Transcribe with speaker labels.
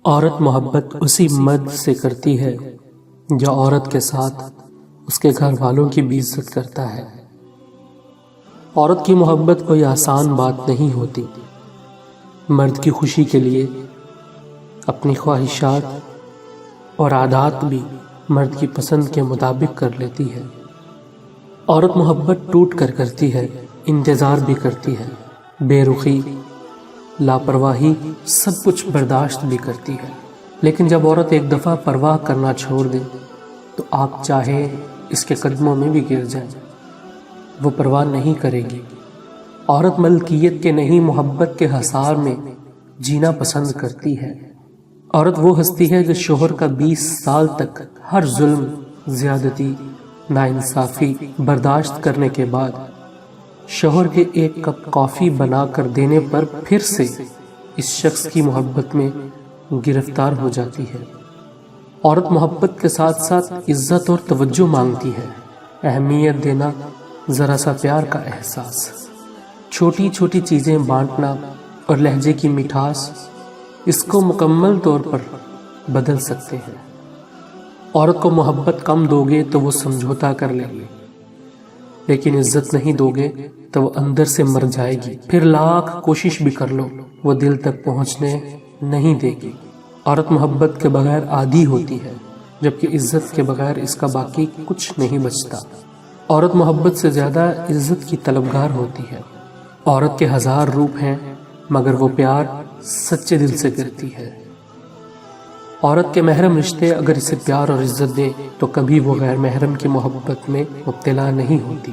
Speaker 1: عورت محبت اسی مرد سے کرتی ہے جو عورت کے ساتھ اس کے گھر والوں کی بھی عزت کرتا ہے۔ عورت کی محبت کوئی آسان بات نہیں ہوتی۔ مرد کی خوشی کے لیے اپنی خواہشات اور عادات بھی مرد کی پسند کے مطابق کر لیتی ہے۔ عورت محبت ٹوٹ کر کرتی ہے، انتظار بھی کرتی ہے، بے رخی، لاپرواہی، سب کچھ برداشت بھی کرتی ہے۔ لیکن جب عورت ایک دفعہ پرواہ کرنا چھوڑ دے تو آپ چاہے اس کے قدموں میں بھی گر جائیں، وہ پرواہ نہیں کرے گی۔ عورت ملکیت کے نہیں، محبت کے حصار میں جینا پسند کرتی ہے۔ عورت وہ ہستی ہے جو شوہر کا 20 سال تک ہر ظلم، زیادتی، ناانصافی برداشت کرنے کے بعد شوہر کے ایک کپ کافی بنا کر دینے پر پھر سے اس شخص کی محبت میں گرفتار ہو جاتی ہے۔ عورت محبت کے ساتھ ساتھ عزت اور توجہ مانگتی ہے، اہمیت دینا، ذرا سا پیار کا احساس، چھوٹی چھوٹی چیزیں بانٹنا اور لہجے کی مٹھاس اس کو مکمل طور پر بدل سکتے ہیں۔ عورت کو محبت کم دو گے تو وہ سمجھوتا کر لے گی، لیکن عزت نہیں دو گے تو وہ اندر سے مر جائے گی، پھر لاکھ کوشش بھی کر لو وہ دل تک پہنچنے نہیں دے گی۔ عورت محبت کے بغیر عادی ہوتی ہے، جبکہ عزت کے بغیر اس کا باقی کچھ نہیں بچتا۔ عورت محبت سے زیادہ عزت کی طلبگار ہوتی ہے۔ عورت کے 1000 روپ ہیں مگر وہ پیار سچے دل سے کرتی ہے۔ عورت کے محرم رشتے اگر اسے پیار اور عزت دیں تو کبھی وہ غیر محرم کی محبت میں مبتلا نہیں ہوتی۔